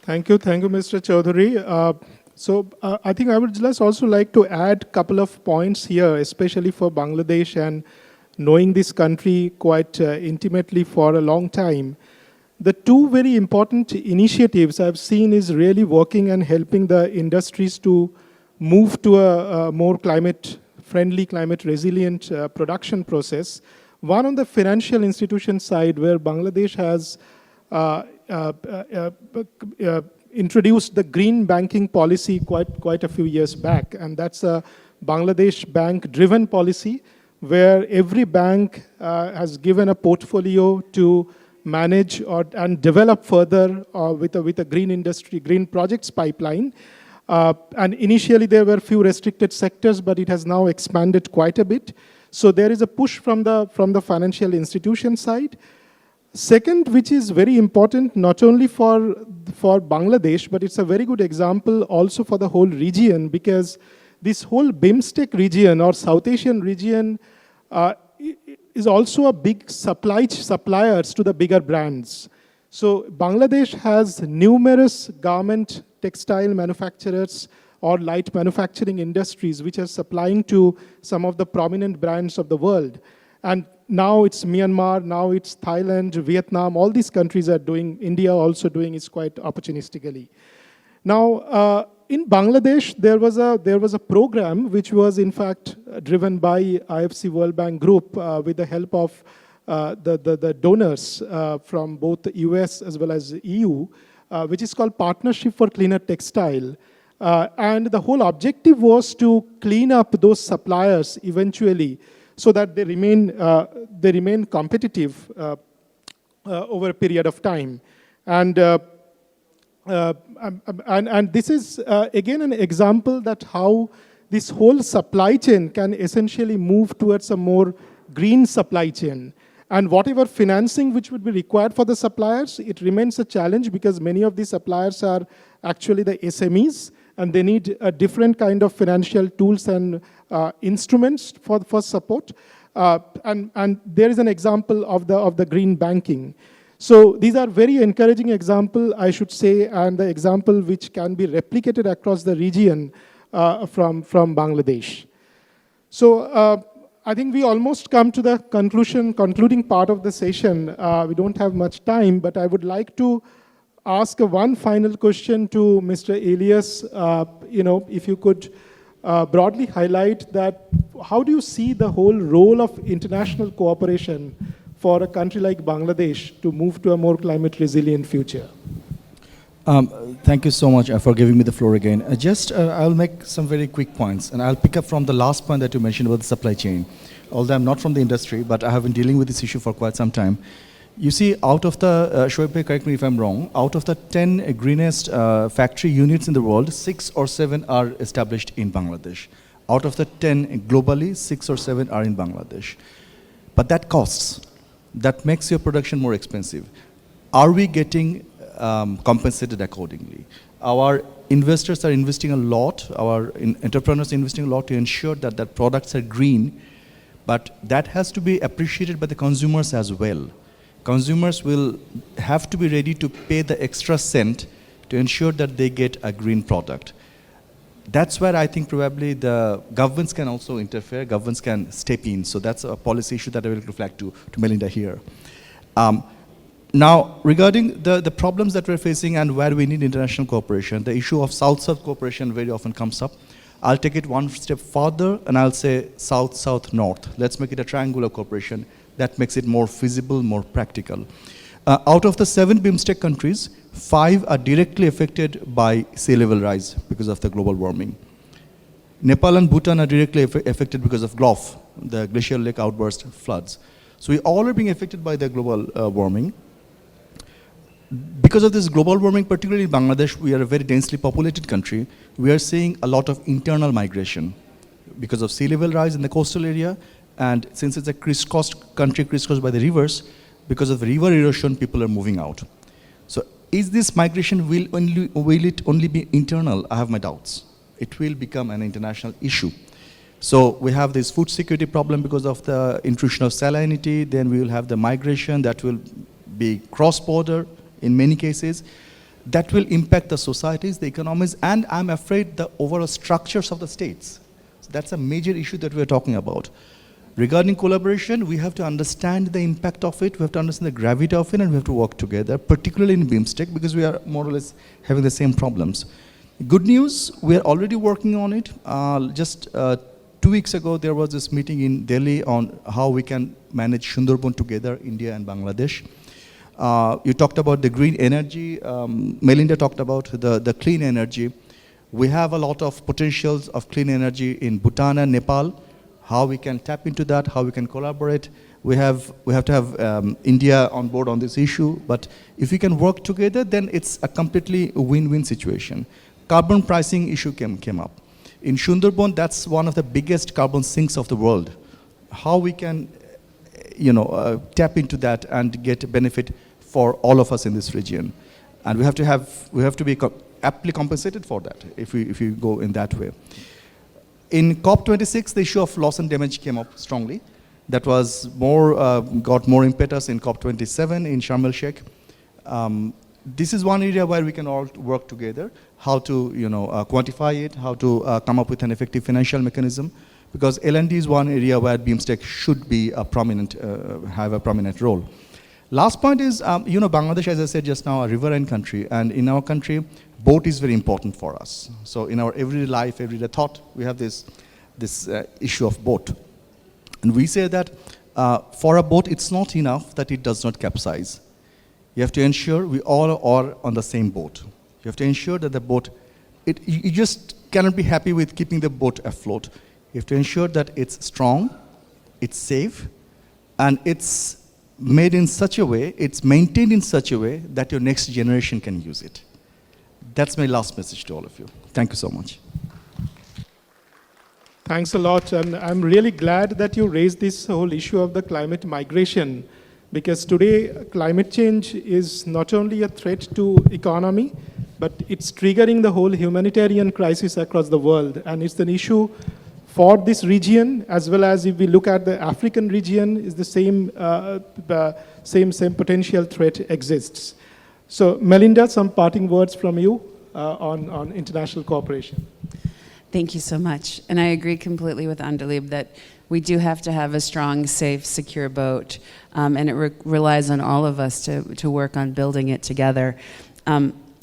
Thank you, Mr. Chaudhary. I think I would just also like to add a couple of points here, especially for Bangladesh and knowing this country quite intimately for a long time, the two very important initiatives I've seen is really working and helping the industries to move to a more climate-friendly, climate-resilient production process. One on the financial institution side, where Bangladesh has introduced the green banking policy quite a few years back, and that's a Bangladesh bank-driven policy where every bank has given a portfolio to manage and develop further with a green industry, green projects pipeline. And initially there were few restricted sectors, but it has now expanded quite a bit. So there is a push from the financial institution side. Second, which is very important not only for Bangladesh, but it's a very good example also for the whole region, because this whole Bimstec region or South Asian region is also a big suppliers to the bigger brands. So Bangladesh has numerous garment, textile manufacturers or light manufacturing industries which are supplying to some of the prominent brands of the world. And now it's Myanmar, now it's Thailand, Vietnam, all these countries are doing, India also doing is quite opportunistically. Now, in Bangladesh, there was a program which was in fact driven by IFC World Bank Group with the help of the donors from both the US as well as the EU, which is called Partnership for Cleaner Textile. And the whole objective was to clean up those suppliers eventually so that they remain competitive over a period of time. And this is, again, an example that how this whole supply chain can essentially move towards a more green supply chain. And whatever financing which would be required for the suppliers, it remains a challenge because many of these suppliers are actually the SMEs, and they need a different kind of financial tools and instruments for support. And there is an example of the green banking. So these are very encouraging example, I should say, and the example which can be replicated across the region from Bangladesh. So I think we almost come to the concluding part of the session. We don't have much time, but I would like to ask one final question to Mr. Elias. If you could broadly highlight that, how do you see the whole role of international cooperation for a country like Bangladesh to move to a more climate resilient future? Thank you so much for giving me the floor again. I'll make some very quick points, and I'll pick up from the last point that you mentioned about the supply chain. Although I'm not from the industry, but I have been dealing with this issue for quite some time. You see, out of the, Shoaib, correct me if I'm wrong, out of the 10 greenest factory units in the world, 6 or 7 are established in Bangladesh. Out of the 10 globally, 6 or 7 are in Bangladesh. But that costs. That makes your production more expensive. Are we getting compensated accordingly? Our investors are investing a lot, our entrepreneurs are investing a lot to ensure that the products are green, but that has to be appreciated by the consumers as well. Consumers will have to be ready to pay the extra cent to ensure that they get a green product. That's where I think probably the governments can also interfere, governments can step in. So that's a policy issue that I will reflect to Melinda here. Now, regarding the problems that we're facing and where we need international cooperation, the issue of South-South cooperation very often comes up. I'll take it one step further and I'll say South-South-North. Let's make it a triangular cooperation. That makes it more feasible, more practical. Out of the 7 Bimstec countries, 5 are directly affected by sea level rise because of the global warming. Nepal and Bhutan are directly affected because of GLOF, the glacial lake outburst floods. So we all are being affected by the global warming. Because of this global warming, particularly in Bangladesh, we are a very densely populated country. We are seeing a lot of internal migration because of sea level rise in the coastal area. And since it's a country crisscrossed by the rivers, because of river erosion, people are moving out. So is this migration, will it only be internal? I have my doubts. It will become an international issue. So we have this food security problem because of the intrusion of salinity. Then we will have the migration that will be cross-border in many cases. That will impact the societies, the economies, and I'm afraid the overall structures of the states. So that's a major issue that we're talking about. Regarding collaboration, we have to understand the impact of it, we have to understand the gravity of it, and we have to work together, particularly in Bimstec, because we are more or less having the same problems. Good news, we are already working on it. Just 2 weeks ago, there was this meeting in Delhi on how we can manage Sundarban together, India and Bangladesh. You talked about the green energy. Melinda talked about the clean energy. We have a lot of potentials of clean energy in Bhutan and Nepal. How we can tap into that, how we can collaborate. We have to have India on board on this issue, but if we can work together, then it's a completely win-win situation. Carbon pricing issue came up. In Sundarban, that's one of the biggest carbon sinks of the world. How we can tap into that and get benefit for all of us in this region. And we have to be aptly compensated for that if we go in that way. In COP26, the issue of loss and damage came up strongly. That was got more impetus in COP27 in Sharm el Sheikh. This is one area where we can all work together, how to quantify it, how to come up with an effective financial mechanism, because L&D is one area where Bimstec should be have a prominent role. Last point is, Bangladesh, as I said just now, a riverine country, and in our country, boat is very important for us. So in our everyday life, everyday thought, we have this issue of boat. And we say that for a boat, it's not enough that it does not capsize. You have to ensure we all are on the same boat. You have to ensure that the boat, you just cannot be happy with keeping the boat afloat. You have to ensure that it's strong, it's safe, and it's made in such a way, it's maintained in such a way that your next generation can use it. That's my last message to all of you. Thank you so much. Thanks a lot, and I'm really glad that you raised this whole issue of the climate migration, because today climate change is not only a threat to economy, but it's triggering the whole humanitarian crisis across the world, and it's an issue for this region, as well as if we look at the African region, is the same potential threat exists. So, Melinda, some parting words from you on international cooperation. Thank you so much. And I agree completely with Andalib that we do have to have a strong, safe, secure boat, and it relies on all of us to work on building it together.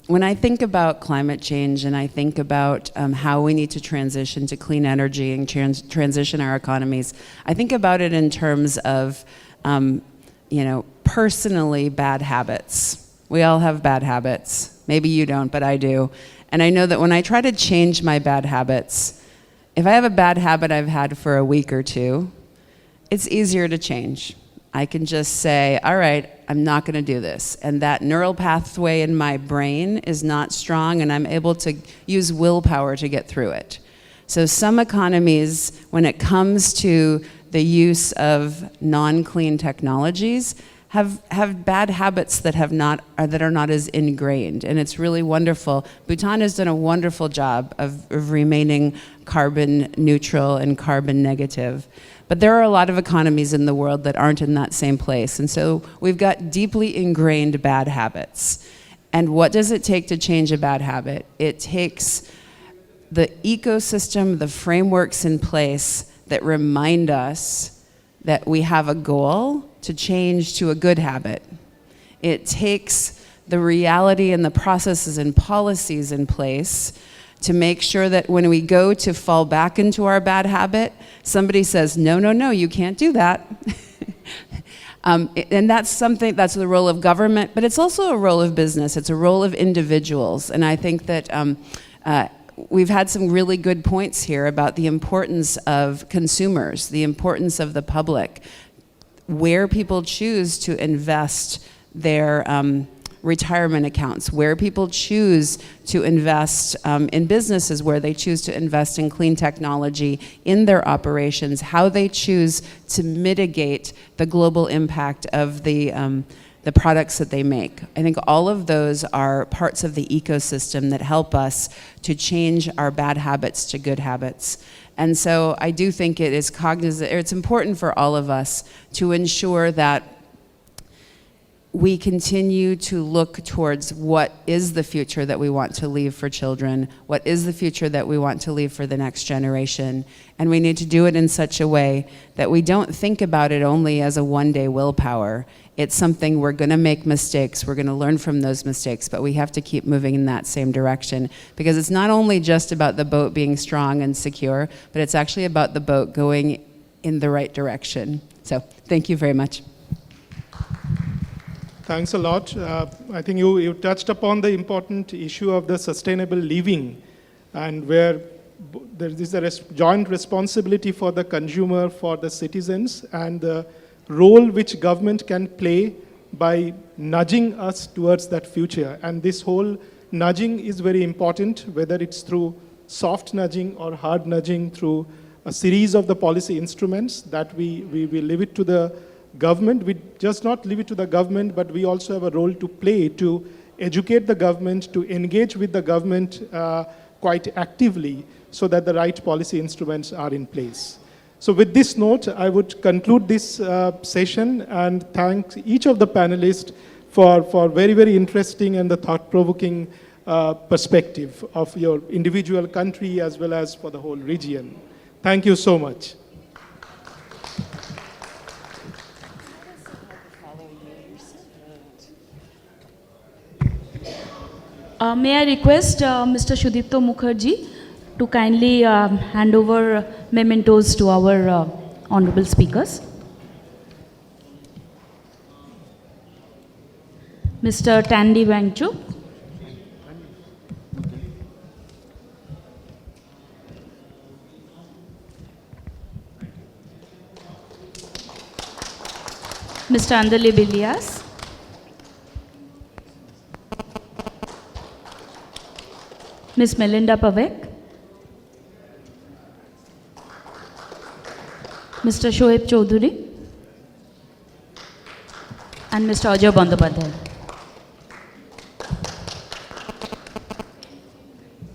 When I think about climate change and I think about how we need to transition to clean energy and transition our economies, I think about it in terms of, personally bad habits. We all have bad habits. Maybe you don't, but I do. And I know that when I try to change my bad habits, if I have a bad habit I've had for a week or two, it's easier to change. I can just say, all right, I'm not going to do this. And that neural pathway in my brain is not strong, and I'm able to use willpower to get through it. So some economies, when it comes to the use of non-clean technologies, have bad habits that are not as ingrained, and it's really wonderful. Bhutan has done a wonderful job of remaining carbon neutral and carbon negative. But there are a lot of economies in the world that aren't in that same place. And so we've got deeply ingrained bad habits. And what does it take to change a bad habit? It takes the ecosystem, the frameworks in place that remind us that we have a goal to change to a good habit. It takes the reality and the processes and policies in place to make sure that when we go to fall back into our bad habit, somebody says, no, no, no, you can't do that. And that's the role of government, but it's also a role of business. It's a role of individuals. And I think that we've had some really good points here about the importance of consumers, the importance of the public, where people choose to invest their retirement accounts, where people choose to invest in businesses, where they choose to invest in clean technology in their operations, how they choose to mitigate the global impact of the products that they make. I think all of those are parts of the ecosystem that help us to change our bad habits to good habits. And so I do think it's important for all of us to ensure that we continue to look towards what is the future that we want to leave for children, what is the future that we want to leave for the next generation, and we need to do it in such a way that we don't think about it only as a one-day willpower. It's something we're going to make mistakes, we're going to learn from those mistakes, but we have to keep moving in that same direction, because it's not only just about the boat being strong and secure, but it's actually about the boat going in the right direction. So, thank you very much. Thanks a lot. I think you touched upon the important issue of the sustainable living, and where there is a joint responsibility for the consumer, for the citizens, and the role which government can play by nudging us towards that future. And this whole nudging is very important, whether it's through soft nudging or hard nudging, through a series of the policy instruments that we leave it to the government. We just not leave it to the government, but we also have a role to play to educate the government, to engage with the government quite actively so that the right policy instruments are in place. So with this note, I would conclude this session and thank each of the panelists for very, very interesting and the thought-provoking perspective of your individual country as well as for the whole region. Thank you so much. May I request Mr. Shudipto Mukherjee to kindly hand over mementos to our honorable speakers. Mr. Tandy Wangchuk. Mr. Andalib Ilyas. Ms. Melinda Pavek. Mr. Shoaib Chaudhuri. And Mr. Ajay Bandyopadhyay.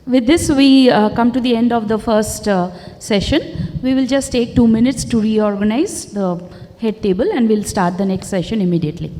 With this, we come to the end of the first session. We will just take 2 minutes to reorganize the head table and we'll start the next session immediately.